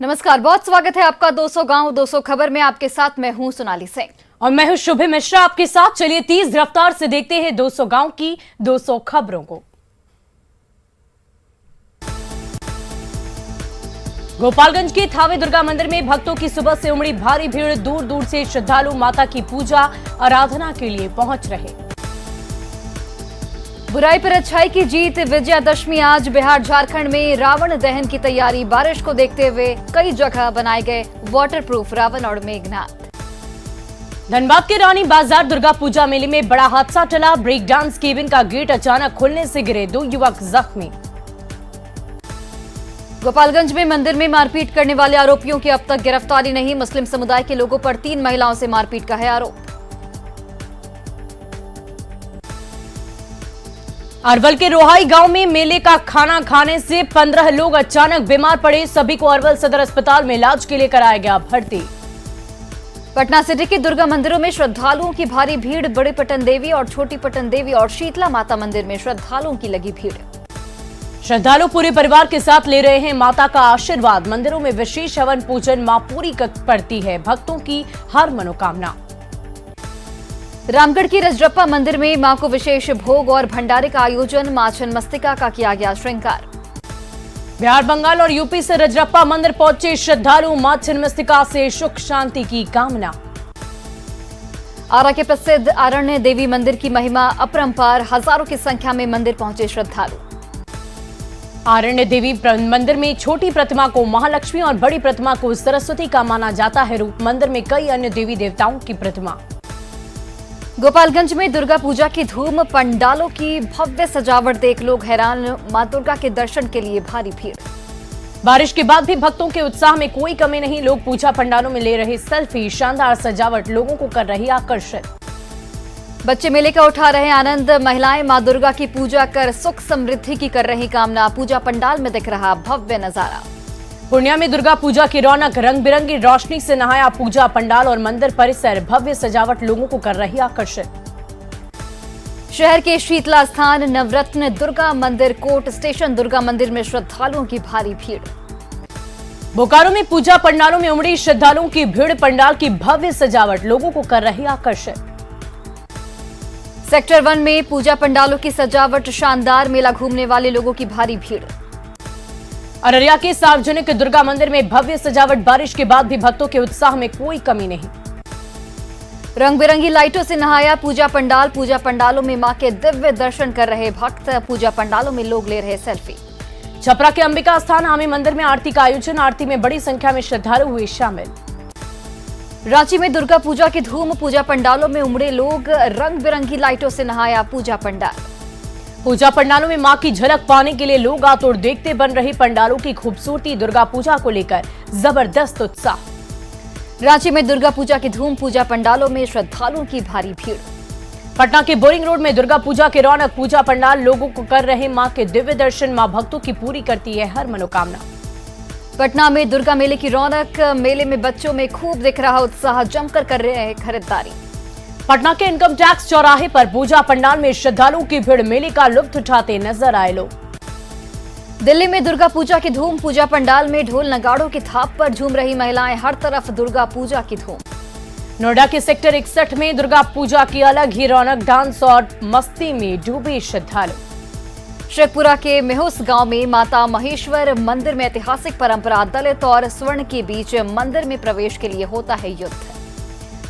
नमस्कार, बहुत स्वागत है आपका 200 गांव 200 खबर में। आपके साथ मैं हूं सोनाली सिंह और मैं हूं शुभे मिश्रा आपके साथ। चलिए तेज रफ्तार से देखते हैं 200 गांव की 200 खबरों को। गोपालगंज के थावे दुर्गा मंदिर में भक्तों की सुबह से उमड़ी भारी भीड़। दूर दूर से श्रद्धालु माता की पूजा आराधना के लिए पहुंच रहे। बुराई पर अच्छाई की जीत, विजयादशमी आज बिहार झारखंड में रावण दहन की तैयारी। बारिश को देखते हुए कई जगह बनाए गए वाटरप्रूफ रावण और मेघनाथ। धनबाद के रानी बाजार दुर्गा पूजा मेले में बड़ा हादसा टला। ब्रेक डांस केबिन का गेट अचानक खुलने से गिरे 2 युवक जख्मी। गोपालगंज में मंदिर में मारपीट करने वाले आरोपियों की अब तक गिरफ्तारी नहीं। मुस्लिम समुदाय के लोगों पर 3 महिलाओं से मारपीट का है आरोप। अरवल के रोहाई गांव में मेले का खाना खाने से 15 लोग अचानक बीमार पड़े। सभी को अरवल सदर अस्पताल में इलाज के लिए कराया गया भर्ती। पटना सिटी के दुर्गा मंदिरों में श्रद्धालुओं की भारी भीड़। बड़ी पटन देवी और छोटी पटन देवी और शीतला माता मंदिर में श्रद्धालुओं की लगी भीड़। श्रद्धालु पूरे परिवार के साथ ले रहे हैं माता का आशीर्वाद। मंदिरों में विशेष हवन पूजन मां पूरी करती है भक्तों की हर मनोकामना। रामगढ़ की रजरप्पा मंदिर में मां को विशेष भोग और भंडारे का आयोजन। मां छिन्नमस्तिका का किया गया श्रृंगार। बिहार, बंगाल और यूपी से रजरप्पा मंदिर पहुंचे श्रद्धालु। मां छिन्नमस्तिका से सुख शांति की कामना। आरा के प्रसिद्ध आरण्य देवी मंदिर की महिमा अपरंपार। हजारों की संख्या में मंदिर पहुंचे श्रद्धालु। आरण्य देवी मंदिर में छोटी प्रतिमा को महालक्ष्मी और बड़ी प्रतिमा को सरस्वती का माना जाता है रूप। मंदिर में कई अन्य देवी देवताओं की प्रतिमा। गोपालगंज में दुर्गा पूजा की धूम। पंडालों की भव्य सजावट देख लोग हैरान। मां दुर्गा के दर्शन के लिए भारी भीड़। बारिश के बाद भी भक्तों के उत्साह में कोई कमी नहीं। लोग पूजा पंडालों में ले रहे सेल्फी। शानदार सजावट लोगों को कर रही आकर्षित। बच्चे मेले का उठा रहे आनंद। महिलाएं मां दुर्गा की पूजा कर सुख समृद्धि की कर रही कामना। पूजा पंडाल में दिख रहा भव्य नजारा। पूर्णिया में दुर्गा पूजा की रौनक। रंग बिरंगी रोशनी से नहाया पूजा पंडाल और मंदिर परिसर। भव्य सजावट लोगों को कर रही आकर्षित। शहर के शीतला स्थान नवरत्न दुर्गा मंदिर कोर्ट स्टेशन दुर्गा मंदिर में श्रद्धालुओं की भारी भीड़। बोकारो में पूजा पंडालों में उमड़ी श्रद्धालुओं की भीड़। पंडाल की भव्य सजावट लोगों को कर रही आकर्षित। सेक्टर 1 में पूजा पंडालों की सजावट शानदार। मेला घूमने वाले लोगों की भारी भीड़। अररिया के सार्वजनिक दुर्गा मंदिर में भव्य सजावट। बारिश के बाद भी भक्तों के उत्साह में कोई कमी नहीं। रंग बिरंगी लाइटों से नहाया पूजा पंडाल। पूजा पंडालों में मां के दिव्य दर्शन कर रहे भक्त। पूजा पंडालों में लोग ले रहे सेल्फी। छपरा के अंबिका स्थान आमी मंदिर में आरती का आयोजन। आरती में बड़ी संख्या में श्रद्धालु हुए शामिल। रांची में दुर्गा पूजा की धूम। पूजा पंडालों में उमड़े लोग। रंग बिरंगी लाइटों से नहाया पूजा पंडाल। पूजा पंडालों में मां की झलक पाने के लिए लोग आतुर। देखते बन रही पंडालों की खूबसूरती। दुर्गा पूजा को लेकर जबरदस्त उत्साह। रांची में दुर्गा पूजा की धूम। पूजा पंडालों में श्रद्धालुओं की भारी भीड़। पटना के बोरिंग रोड में दुर्गा पूजा की रौनक। पूजा पंडाल लोगों को कर रहे मां के दिव्य दर्शन। मां भक्तों की पूरी करती है हर मनोकामना। पटना में दुर्गा मेले की रौनक। मेले में बच्चों में खूब दिख रहा उत्साह। जमकर कर रहे हैं खरीदारी। पटना के इनकम टैक्स चौराहे पर पूजा पंडाल में श्रद्धालुओं की भीड़। मेले का लुत्फ उठाते नजर आए लोग। दिल्ली में दुर्गा पूजा की धूम। पूजा पंडाल में ढोल नगाड़ों की थाप पर झूम रही महिलाएं। हर तरफ दुर्गा पूजा की धूम। नोएडा के सेक्टर 61 में दुर्गा पूजा की अलग ही रौनक। डांस और मस्ती में डूबे श्रद्धालु। शेखपुरा के मेहुस गांव में माता महेश्वर मंदिर में ऐतिहासिक परंपरा। दलित और स्वर्ण के बीच मंदिर में प्रवेश के लिए होता है युद्ध।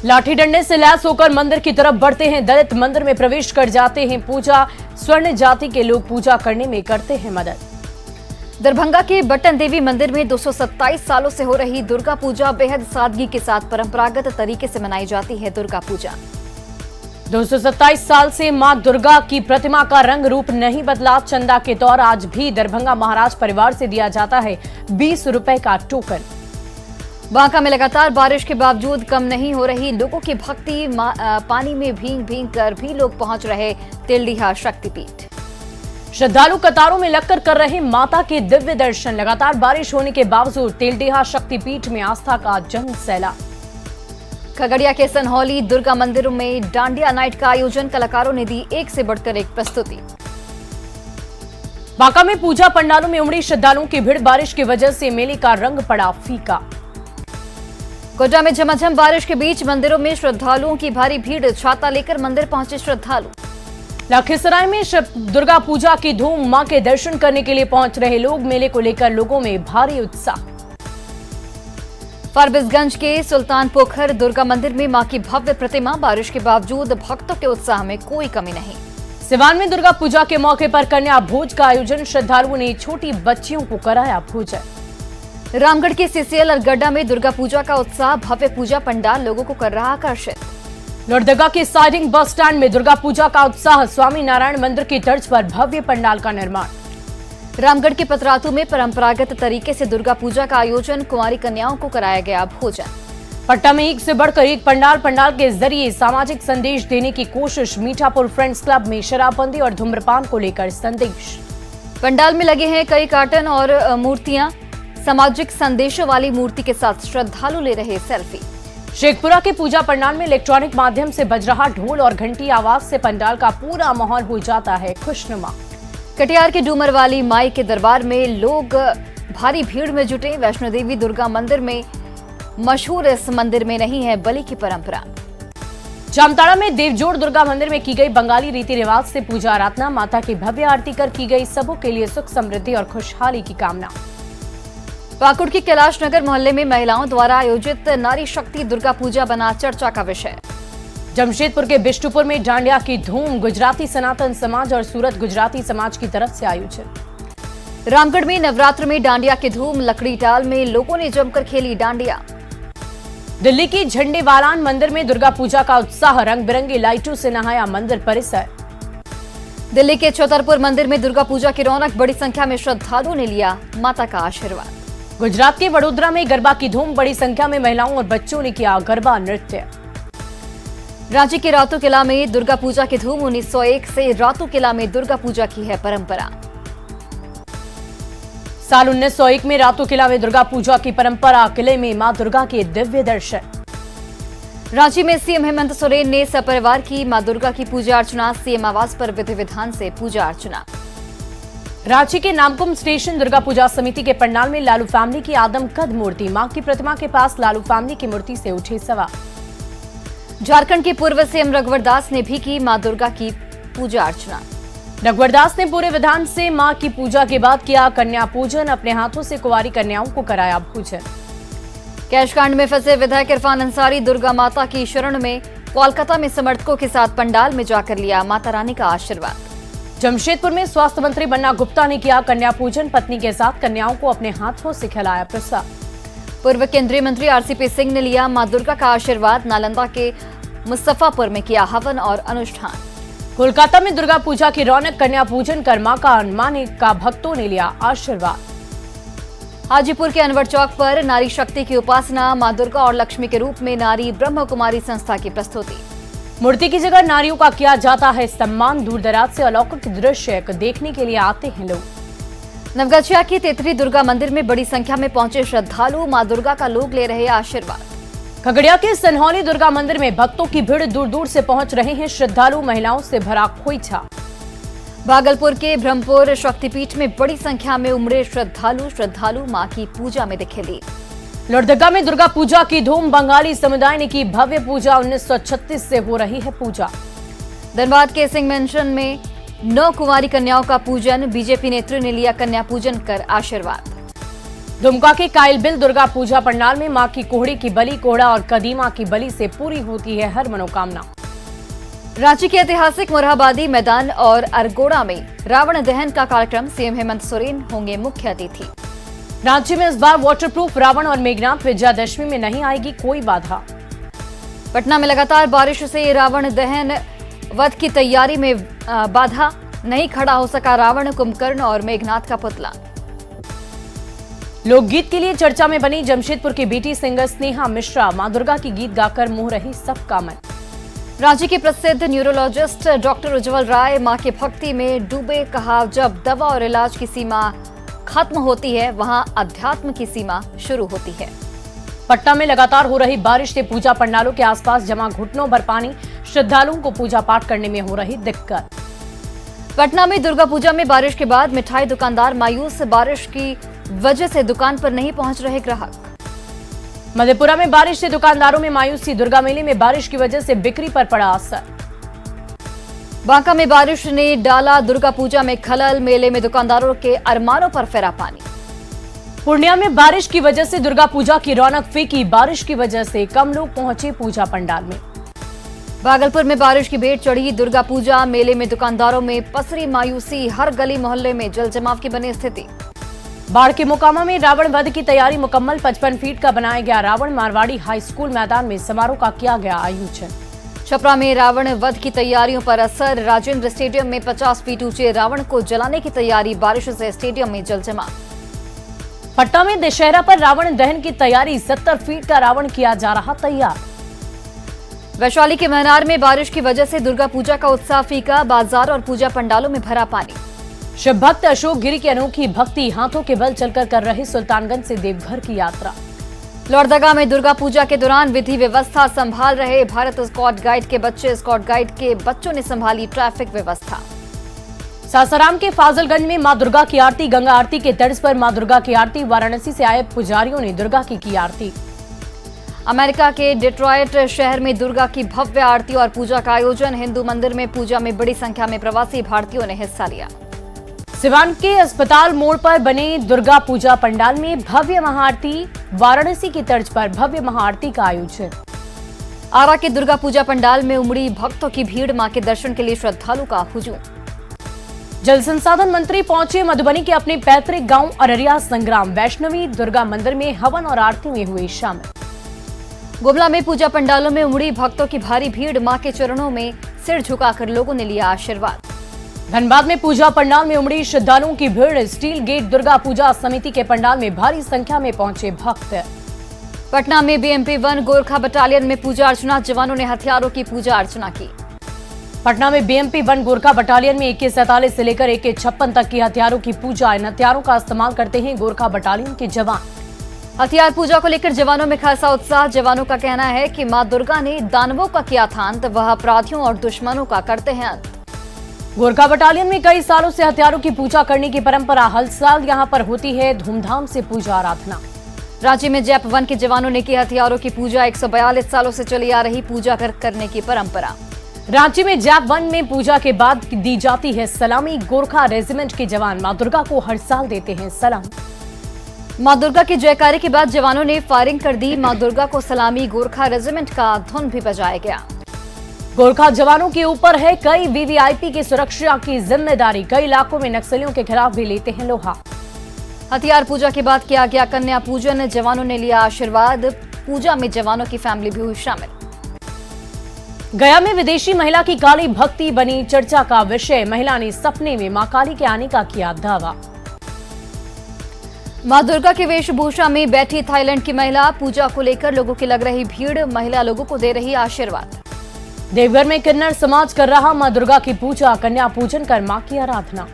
लाठी डंडे से लैस होकर मंदिर की तरफ बढ़ते हैं दलित। मंदिर में प्रवेश कर जाते हैं पूजा। स्वर्ण जाति के लोग पूजा करने में करते हैं मदद। दरभंगा के बटन देवी मंदिर में 227 सालों से हो रही दुर्गा पूजा। बेहद सादगी के साथ परंपरागत तरीके से मनाई जाती है दुर्गा पूजा। 227 साल से मां दुर्गा की प्रतिमा का रंग रूप नहीं बदला। चंदा के तौर आज भी दरभंगा महाराज परिवार से दिया जाता है 20 रुपए का टोकन। बांका में लगातार बारिश के बावजूद कम नहीं हो रही लोगों की भक्ति। पानी में भींग भींग कर भी लोग पहुंच रहे तेलडीहा शक्तिपीठ। श्रद्धालु कतारों में लगकर कर रहे माता के दिव्य दर्शन। लगातार बारिश होने के बावजूद तेलडीहा शक्तिपीठ में आस्था का जन सैलाब। खगड़िया के सनहौली दुर्गा मंदिरों में डांडिया नाइट का आयोजन। कलाकारों ने दी एक से बढ़कर एक प्रस्तुति। बांका में पूजा पंडालों में उमड़ी श्रद्धालुओं की भीड़, बारिश की वजह से मेले का रंग पड़ा फीका। कोटा में झमाझम बारिश के बीच मंदिरों में श्रद्धालुओं की भारी भीड़, छाता लेकर मंदिर पहुंचे श्रद्धालु। लखीसराय में दुर्गा पूजा की धूम, मां के दर्शन करने के लिए पहुंच रहे लोग, मेले को लेकर लोगों में भारी उत्साह। फारबिसगंज के सुल्तान पोखर दुर्गा मंदिर में मां की भव्य प्रतिमा, बारिश के बावजूद भक्तों के उत्साह में कोई कमी नहीं। सिवान में दुर्गा पूजा के मौके पर कन्या भोज का आयोजन, श्रद्धालुओं ने छोटी बच्चियों को कराया भोजन। रामगढ़ के सीसीएल और गड्ढा में दुर्गा पूजा का उत्साह, भव्य पूजा पंडाल लोगों को कर रहा आकर्षित। लोहरदगा के साइडिंग बस स्टैंड में दुर्गा पूजा का उत्साह, स्वामी नारायण मंदिर की तर्ज पर भव्य पंडाल का निर्माण। रामगढ़ के पतरातू में परंपरागत तरीके से दुर्गा पूजा का आयोजन, कुंवारी कन्याओं को कराया गया भोजन। पट्टा में एक से बढ़कर एक पंडाल के जरिए सामाजिक संदेश देने की कोशिश, मीठापुर फ्रेंड्स क्लब में शराबबंदी और धूम्रपान को लेकर संदेश। पंडाल में लगे हैं कई कार्टन और मूर्तियां, सामाजिक संदेशों वाली मूर्ति के साथ श्रद्धालु ले रहे सेल्फी। शेखपुरा के पूजा पंडाल में इलेक्ट्रॉनिक माध्यम से बज रहा ढोल और घंटी आवाज से पंडाल का पूरा माहौल हो जाता है खुशनुमा। कटिहार के डूमरवाली माई के दरबार में लोग भारी भीड़ में जुटे, वैष्णो देवी दुर्गा मंदिर में मशहूर इस मंदिर में नहीं है बलि की परंपरा। जामताड़ा में देवजोड़ दुर्गा मंदिर में की गई बंगाली रीति रिवाज से पूजा आराधना, माता की भव्य आरती कर की गई सबों के लिए सुख समृद्धि और खुशहाली की कामना। पाकुड़ की कैलाश नगर मोहल्ले में महिलाओं द्वारा आयोजित नारी शक्ति दुर्गा पूजा बना चर्चा का विषय। जमशेदपुर के बिष्टुपुर में डांडिया की धूम, गुजराती सनातन समाज और सूरत गुजराती समाज की तरफ से आयोजित। रामगढ़ में नवरात्र में डांडिया की धूम, लकड़ी टाल में लोगों ने जमकर खेली डांडिया। दिल्ली की झंडेवालान मंदिर में दुर्गा पूजा का उत्साह, रंग बिरंगी लाइटों से नहाया मंदिर परिसर। दिल्ली के छतरपुर मंदिर में दुर्गा पूजा की रौनक, बड़ी संख्या में श्रद्धालुओं ने लिया माता का आशीर्वाद। गुजरात के वडोदरा में गरबा की धूम, बड़ी संख्या में महिलाओं और बच्चों ने किया गरबा नृत्य। रांची के रातू किला में दुर्गा पूजा की धूम, 1901 से रातू किला में दुर्गा पूजा की है परंपरा। साल 1901 में रातू किला में दुर्गा पूजा की परंपरा, किले में मां दुर्गा के दिव्य दर्शन। रांची में सीएम हेमंत सोरेन ने सपरिवार की मां दुर्गा की पूजा अर्चना, सीएम आवास पर विधि विधान से पूजा अर्चना। रांची के नामकुम स्टेशन दुर्गा पूजा समिति के पंडाल में लालू फैमिली की आदमकद मूर्ति, मां की प्रतिमा के पास लालू फैमिली की मूर्ति से उठे सवाल। झारखंड के पूर्व सीएम रघुवर दास ने भी की मां दुर्गा की पूजा अर्चना। रघुवर दास ने पूरे विधान से मां की पूजा के बाद किया कन्या पूजन, अपने हाथों से कुंवारी कन्याओं को कराया भोजन। कैशकांड में फंसे विधायक इरफान अंसारी दुर्गा माता की शरण में, कोलकाता में समर्थकों के साथ पंडाल में जाकर लिया माता रानी का आशीर्वाद। जमशेदपुर में स्वास्थ्य मंत्री बन्ना गुप्ता ने किया कन्या पूजन, पत्नी के साथ कन्याओं को अपने हाथों से खिलाया प्रसाद। पूर्व केंद्रीय मंत्री आरसीपी सिंह ने लिया मां दुर्गा का आशीर्वाद, नालंदा के मुस्तफापुर में किया हवन और अनुष्ठान। कोलकाता में दुर्गा पूजा की रौनक, कन्या पूजन कर मां का अनुमाने का भक्तों ने लिया आशीर्वाद। हाजीपुर के अनवर चौक पर नारी शक्ति की उपासना, मां दुर्गा और लक्ष्मी के रूप में नारी ब्रह्म कुमारी संस्था की प्रस्तुति। मूर्ति की जगह नारियों का किया जाता है सम्मान, दूर दराज से अलौकिक दृश्य देखने के लिए आते हैं लोग। नवगछिया की तेतरी दुर्गा मंदिर में बड़ी संख्या में पहुंचे श्रद्धालु, मां दुर्गा का लोग ले रहे आशीर्वाद। खगड़िया के सनहौली दुर्गा मंदिर में भक्तों की भीड़, दूर दूर से पहुंच रहे हैं श्रद्धालु, महिलाओं से भरा खोइछा। भागलपुर के ब्रह्मपुर शक्तिपीठ में बड़ी संख्या में उमड़े श्रद्धालु मां की पूजा में दिखे लीन। लोहरदगा में दुर्गा पूजा की धूम, बंगाली समुदाय ने की भव्य पूजा, 1936 से हो रही है पूजा। धनबाद के सिंह मेंशन में 9 कुंवारी कन्याओं का पूजन, बीजेपी नेत्री ने लिया कन्या पूजन कर आशीर्वाद। दुमका के कायलबिल दुर्गा पूजा पंडाल में मां की कोहड़ी की बलि, कोहड़ा और कदीमा की बलि से पूरी होती है हर मनोकामना। रांची के ऐतिहासिक मोरहाबादी मैदान और अरगोड़ा में रावण दहन का कार्यक्रम, सीएम हेमंत सोरेन होंगे मुख्य अतिथि। रांची में इस बार वाटरप्रूफ रावण और मेघनाथ, विजयादशमी में नहीं आएगी कोई बाधा। पटना में लगातार बारिश से रावण दहन वध की तैयारी में बाधा, नहीं खड़ा हो सका रावण, कुंभकर्ण और मेघनाथ का पुतला। लोकगीत के लिए चर्चा में बनी जमशेदपुर की बेटी सिंगर स्नेहा मिश्रा, मां दुर्गा की गीत गाकर मोह रही सबका मन। रांची के प्रसिद्ध न्यूरोलॉजिस्ट डॉक्टर उज्जवल राय मां की भक्ति में डूबे, कहा जब दवा और इलाज की सीमा खत्म होती है वहां अध्यात्म की सीमा शुरू होती है। पटना में लगातार हो रही बारिश से पूजा पंडालों के आसपास जमा घुटनों भर पानी, श्रद्धालुओं को पूजा पाठ करने में हो रही दिक्कत। पटना में दुर्गा पूजा में बारिश के बाद मिठाई दुकानदार मायूस, बारिश की वजह से दुकान पर नहीं पहुंच रहे ग्राहक। मधेपुरा में बारिश से दुकानदारों में मायूसी, दुर्गा मेले में बारिश की वजह से बिक्री पर पड़ा असर। बांका में बारिश ने डाला दुर्गा पूजा में खलल, मेले में दुकानदारों के अरमानों पर फेरा पानी। पूर्णिया में बारिश की वजह से दुर्गा पूजा की रौनक फीकी, बारिश की वजह से कम लोग पहुंचे पूजा पंडाल में। भागलपुर में बारिश की भेंट चढ़ी दुर्गा पूजा, मेले में दुकानदारों में पसरी मायूसी, हर गली मोहल्ले में जल जमाव की बनी स्थिति। बाढ़ के मोकामा में रावण वध की तैयारी मुकम्मल, 55 फीट का बनाया गया रावण, मारवाड़ी हाई स्कूल मैदान में समारोह का किया गया आयोजन। छपरा में रावण वध की तैयारियों पर असर, राजेंद्र स्टेडियम में 50 फीट ऊंचे रावण को जलाने की तैयारी, बारिश से स्टेडियम में जल जमाव। पटना में दशहरा पर रावण दहन की तैयारी, 70 फीट का रावण किया जा रहा तैयार। वैशाली के महनार में बारिश की वजह से दुर्गा पूजा का उत्साह फीका, बाजार और पूजा पंडालों में भरा पानी। शिव भक्त अशोक गिरी की अनोखी भक्ति, हाथों के बल चलकर कर रहे सुल्तानगंज से देवघर की यात्रा। लोहरदगा में दुर्गा पूजा के दौरान विधि व्यवस्था संभाल रहे भारत स्काउट गाइड के बच्चे, स्काउट गाइड के बच्चों ने संभाली ट्रैफिक व्यवस्था। सासाराम के फाजिलगंज में मां दुर्गा की आरती, गंगा आरती के तर्ज पर मां दुर्गा की आरती, वाराणसी से आए पुजारियों ने दुर्गा की आरती। अमेरिका के डिट्रॉयट शहर में दुर्गा की भव्य आरती और पूजा का आयोजन, हिंदू मंदिर में पूजा में बड़ी संख्या में प्रवासी भारतीयों ने हिस्सा लिया। सिवान के अस्पताल मोड़ पर बने दुर्गा पूजा पंडाल में भव्य महाआरती, वाराणसी की तर्ज पर भव्य महाआरती का आयोजन। आरा के दुर्गा पूजा पंडाल में उमड़ी भक्तों की भीड़, मां के दर्शन के लिए श्रद्धालु का हुजूम। जल संसाधन मंत्री पहुंचे मधुबनी के अपने पैतृक गांव अररिया, संग्राम वैष्णवी दुर्गा मंदिर में हवन और आरती में हुए शामिल। गुमला में पूजा पंडालों में उमड़ी भक्तों की भारी भीड़, मां के चरणों में सिर झुकाकर लोगों ने लिया आशीर्वाद। धनबाद में पूजा पंडाल में उमड़ी श्रद्धालुओं की भीड़, स्टील गेट दुर्गा पूजा समिति के पंडाल में भारी संख्या में पहुंचे भक्त। पटना में BMP 1 गोरखा बटालियन में पूजा अर्चना, जवानों ने हथियारों की पूजा अर्चना की। पटना में BMP 1 गोरखा बटालियन में AK-47 से लेकर AK-56 तक की हथियारों की पूजा, इन हथियारों का इस्तेमाल करते हैं गोरखा बटालियन के जवान। हथियार पूजा को लेकर जवानों में खासा उत्साह, जवानों का कहना है कि मां दुर्गा ने दानवों का किया था अंत, वह अपराधियों और दुश्मनों का करते हैं अंत। गोरखा बटालियन में कई सालों से हथियारों की पूजा करने की परंपरा, हर साल यहां पर होती है धूमधाम से पूजा आराधना। रांची में जैप 1 के जवानों ने की हथियारों की पूजा, 142 सालों से चली आ रही पूजा करने की परंपरा। रांची में जैप 1 में पूजा के बाद दी जाती है सलामी, गोरखा रेजिमेंट के जवान मां दुर्गा को हर साल देते हैं सलाम। मां दुर्गा के जयकारे के बाद जवानों ने फायरिंग कर दी, मां दुर्गा को सलामी, गोरखा रेजिमेंट का धुन भी बजाया गया। गोरखा जवानों के ऊपर है कई VVIP की सुरक्षा की जिम्मेदारी, कई इलाकों में नक्सलियों के खिलाफ भी लेते हैं लोहा। हथियार पूजा के बाद किया गया कन्या पूजन, जवानों ने लिया आशीर्वाद, पूजा में जवानों की फैमिली भी हुई शामिल। गया में विदेशी महिला की काली भक्ति बनी चर्चा का विषय, महिला ने सपने में मां काली के आने का किया दावा। मां दुर्गा की वेशभूषा में बैठी थाईलैंड की महिला, पूजा को लेकर लोगों की लग रही भीड़, महिला लोगों को दे रही आशीर्वाद। देवघर में किन्नर समाज कर रहा मां दुर्गा की पूजा, कन्या पूजन कर मां की आराधना।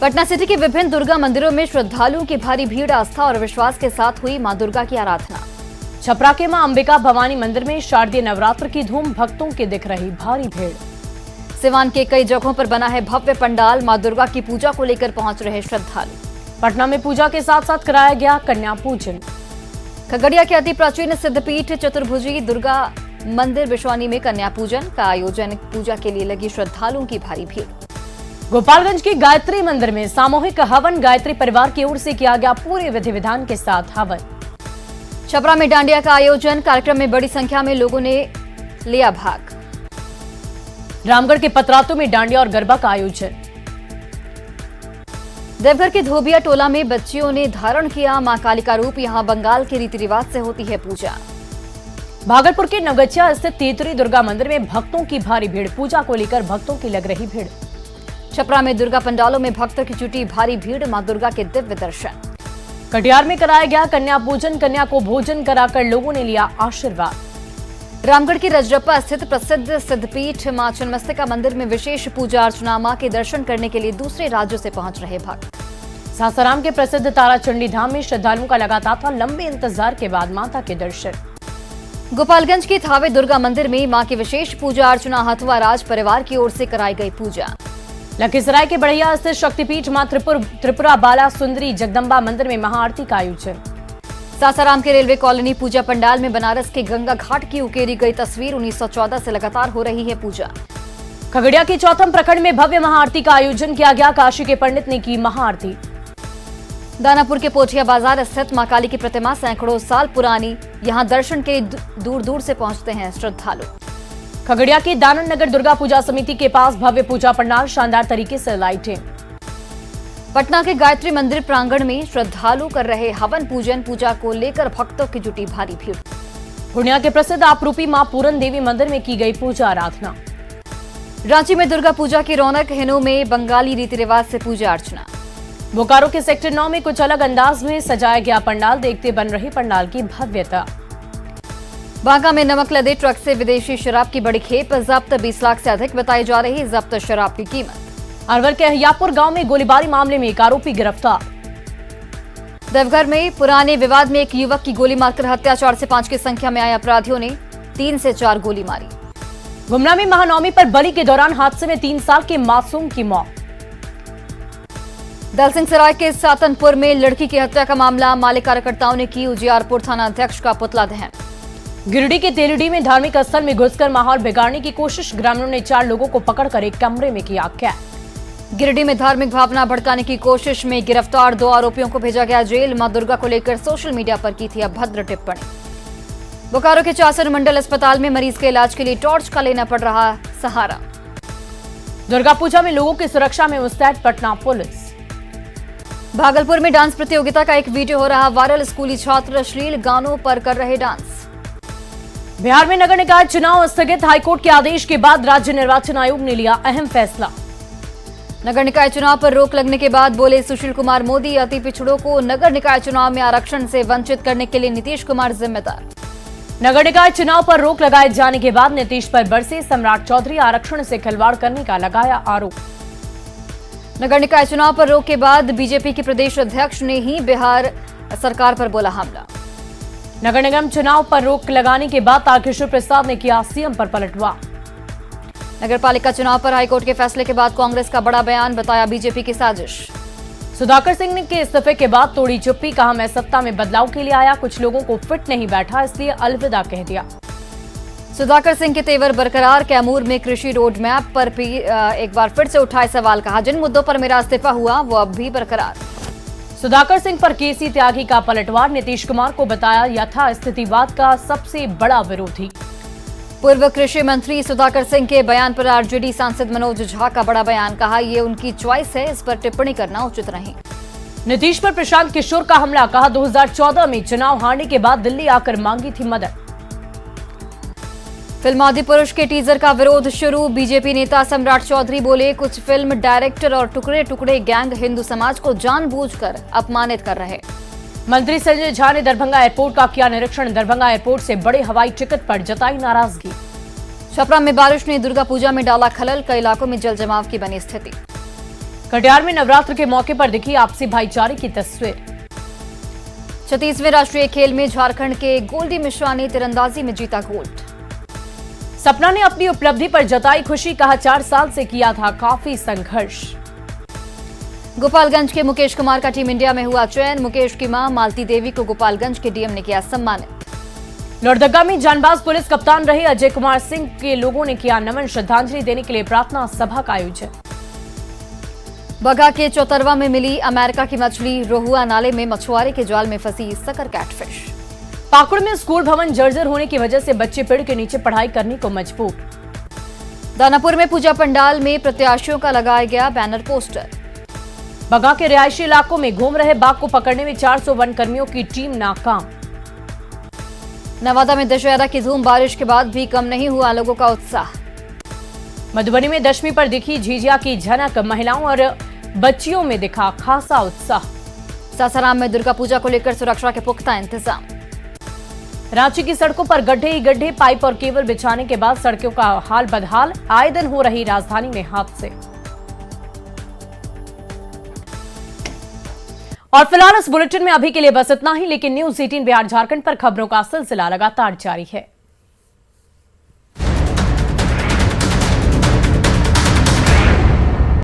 पटना सिटी के विभिन्न दुर्गा मंदिरों में श्रद्धालुओं की भारी भीड़, आस्था और विश्वास के साथ हुई मां दुर्गा की आराधना। छपरा के मां अंबिका भवानी मंदिर में शारदीय नवरात्र की धूम, भक्तों की दिख रही भारी भीड़। सिवान के कई जगहों पर बना है भव्य पंडाल, मां दुर्गा की पूजा को लेकर पहुंच रहे श्रद्धालु। पटना में पूजा के साथ साथ कराया गया कन्या पूजन। खगड़िया के अति प्राचीन सिद्धपीठ चतुर्भुजी दुर्गा मंदिर विश्वानी में कन्या पूजन का आयोजन, पूजा के लिए लगी श्रद्धालुओं की भारी भीड़। गोपालगंज के गायत्री मंदिर में सामूहिक हवन, गायत्री परिवार की ओर से किया गया पूरे विधि विधान के साथ हवन। छपरा में डांडिया का आयोजन, कार्यक्रम में बड़ी संख्या में लोगों ने लिया भाग। रामगढ़ के पतरातू में डांडिया और गरबा का आयोजन। देवघर के धोबिया टोला में बच्चियों ने धारण किया मां काली का रूप, यहां बंगाल के रीति रिवाज से होती है पूजा। भागलपुर के नवगछिया स्थित तेतुरी दुर्गा मंदिर में भक्तों की भारी भीड़, पूजा को लेकर भक्तों की लग रही भीड़। छपरा में दुर्गा पंडालों में भक्तों की जुटी भारी भीड़, मां दुर्गा के दिव्य दर्शन। कटिहार में कराया गया कन्या पूजन, कन्या को भोजन कराकर लोगों ने लिया आशीर्वाद। रामगढ़ की रजरप्पा स्थित प्रसिद्ध सिद्धपीठ मां छिन्नमस्तिका मंदिर में विशेष पूजा अर्चना, मां के दर्शन करने के लिए दूसरे राज्यों से पहुंच रहे भक्त। सासाराम के प्रसिद्ध ताराचंडी धाम में श्रद्धालुओं का लगातार था लंबे इंतजार के बाद माता के दर्शन। गोपालगंज की थावे दुर्गा मंदिर में मां की विशेष पूजा अर्चना, हथुआ राज परिवार की ओर से कराई गई पूजा। लखीसराय के बढ़िया स्थित शक्तिपीठ मां त्रिपुरा बाला सुंदरी जगदम्बा मंदिर में महाआरती का आयोजन। सासाराम के रेलवे कॉलोनी पूजा पंडाल में बनारस के गंगा घाट की उकेरी गई तस्वीर 1914 से लगातार हो रही है पूजा। खगड़िया के चौथम प्रखंड में भव्य महाआरती का आयोजन किया गया। काशी के पंडित ने की महाआरती। दानापुर के पोठिया बाजार स्थित मां काली की प्रतिमा सैकड़ों साल पुरानी, यहां दर्शन के दूर दूर से पहुंचते हैं श्रद्धालु। खगड़िया की दानन नगर दुर्गा पूजा समिति के पास भव्य पूजा पंडाल, शानदार तरीके से लाइटें। पटना के गायत्री मंदिर प्रांगण में श्रद्धालु कर रहे हवन पूजन, पूजा को लेकर भक्तों की जुटी भारी भीड़। पूर्णिया के प्रसिद्ध आपरूपी मां पूरन देवी मंदिर में की गई पूजा आराधना। रांची में दुर्गा पूजा की रौनक, हिनों में बंगाली रीति रिवाज से पूजा अर्चना। बोकारो के सेक्टर 9 में कुछ अलग अंदाज में सजाया गया पंडाल, देखते बन रही पंडाल की भव्यता। बांका में नमक लदे ट्रक से विदेशी शराब की बड़ी खेप जब्त, 20 लाख से अधिक बताई जा रही जब्त शराब की कीमत। अलवर के हयापुर गांव में गोलीबारी मामले में एक आरोपी गिरफ्तार। देवघर में पुराने विवाद में एक युवक की गोली मारकर हत्या, 4 से 5 की संख्या में आए अपराधियों ने 3 से 4 गोली मारी। गुमला में महानवमी पर बलि के दौरान हादसे में 3 साल के मासूम की मौत। दलसिंह सराय के सातनपुर में लड़की की हत्या का मामला, माले कार्यकर्ताओं ने की उजियारपुर थाना अध्यक्ष का पुतला दहन। गिरिडीह के तेलीडीह में धार्मिक स्थल में घुसकर माहौल बिगाड़ने की कोशिश, ग्रामीणों ने 4 लोगों को पकड़कर एक कमरे में किया कैद। गिरिडीह में धार्मिक भावना भड़काने की कोशिश में गिरफ्तार 2 आरोपियों को भेजा गया जेल। मां दुर्गा को लेकर सोशल मीडिया पर की थी अभद्र टिप्पणी। बोकारो के चासर मंडल अस्पताल में मरीज के इलाज के लिए टॉर्च का लेना पड़ रहा सहारा। दुर्गा पूजा में लोगों की सुरक्षा में मुस्तैद पटना पुलिस। भागलपुर में डांस प्रतियोगिता का एक वीडियो हो रहा वायरल, स्कूली छात्र अश्लील गानों पर कर रहे डांस। बिहार में नगर निकाय चुनाव स्थगित, हाईकोर्ट के आदेश के बाद राज्य निर्वाचन आयोग ने लिया अहम फैसला। नगर निकाय चुनाव पर रोक लगने के बाद बोले सुशील कुमार मोदी, अति पिछड़ों को नगर निकाय चुनाव में आरक्षण से वंचित करने के लिए नीतीश कुमार जिम्मेदार। नगर निकाय चुनाव पर रोक लगाए जाने के बाद नीतीश पर बरसे सम्राट चौधरी, आरक्षण से खिलवाड़ करने का लगाया आरोप। नगर निकाय चुनाव पर रोक के बाद बीजेपी के प्रदेश अध्यक्ष ने ही बिहार सरकार पर बोला हमला। नगर निगम चुनाव पर रोक लगाने के बाद तारकिशोर प्रसाद ने किया सीएम पर पलटवार। नगर पालिका चुनाव पर हाईकोर्ट के फैसले के बाद कांग्रेस का बड़ा बयान, बताया बीजेपी की साजिश। सुधाकर सिंह के इस्तीफे के बाद तोड़ी चुप्पी, कहा मैं सत्ता में बदलाव के लिए आया, कुछ लोगों को फिट नहीं बैठा इसलिए अलविदा कह दिया। सुधाकर सिंह के तेवर बरकरार, कैमूर में कृषि रोड मैप पर भी एक बार फिर से उठाए सवाल, कहा जिन मुद्दों पर मेरा इस्तीफा हुआ वो अब भी बरकरार। सुधाकर सिंह पर केसी त्यागी का पलटवार, नीतीश कुमार को बताया यथास्थितिवाद का सबसे बड़ा विरोधी। पूर्व कृषि मंत्री सुधाकर सिंह के बयान पर आरजेडी सांसद मनोज झा का बड़ा बयान, कहा ये उनकी चॉइस है, इस पर टिप्पणी करना उचित नहीं। नीतीश पर प्रशांत किशोर का हमला, कहा 2014 में चुनाव हारने के बाद दिल्ली आकर मांगी थी मदद। फिल्म आदिपुरुष के टीजर का विरोध शुरू, बीजेपी नेता सम्राट चौधरी बोले कुछ फिल्म डायरेक्टर और टुकड़े टुकड़े गैंग हिंदू समाज को जानबूझकर अपमानित कर रहे। मंत्री संजय झा ने दरभंगा एयरपोर्ट का किया निरीक्षण, दरभंगा एयरपोर्ट से बड़े हवाई टिकट पर जताई नाराजगी। छपरा में बारिश ने दुर्गा पूजा में डाला खलल, कई इलाकों में जल जमाव की बनी स्थिति। कटिहार में नवरात्र के मौके पर दिखी आपसी भाईचारे की तस्वीर। 36वें राष्ट्रीय खेल में झारखंड के गोल्डी मिश्रा ने तीरंदाजी में जीता गोल्ड। सपना ने अपनी उपलब्धि पर जताई खुशी, कहा 4 साल से किया था काफी संघर्ष। गोपालगंज के मुकेश कुमार का टीम इंडिया में हुआ चयन, मुकेश की मां मालती देवी को गोपालगंज के डीएम ने किया सम्मानित। लोहरदगा में जानबाज पुलिस कप्तान रहे अजय कुमार सिंह के लोगों ने किया नमन, श्रद्धांजलि देने के लिए प्रार्थना सभा का आयोजन। बगा के चौतरवा में मिली अमेरिका की मछली, रोहुआ नाले में मछुआरे के जाल में फंसी सकर कैटफिश। पाकुड़ में स्कूल भवन जर्जर होने की वजह से बच्चे पेड़ के नीचे पढ़ाई करने को मजबूर। दानापुर में पूजा पंडाल में प्रत्याशियों का लगाया गया बैनर पोस्टर। बगा के रिहायशी इलाकों में घूम रहे बाघ को पकड़ने में 400 वन कर्मियों की टीम नाकाम। नवादा में दशहरा की धूम, बारिश के बाद भी कम नहीं हुआ लोगों का उत्साह। मधुबनी में दशमी पर दिखी झिझिया की झनक, महिलाओं और बच्चियों में दिखा खासा उत्साह। सासाराम में दुर्गा पूजा को लेकर सुरक्षा के पुख्ता इंतजाम। रांची की सड़कों पर गड्ढे ही गड्ढे, पाइप और केबल बिछाने के बाद सड़कों का हाल बदहाल, आए दिन हो रही राजधानी में हादसे। और फिलहाल इस बुलेटिन में अभी के लिए बस इतना ही, लेकिन न्यूज़ 18 बिहार झारखंड पर खबरों का सिलसिला लगातार जारी है।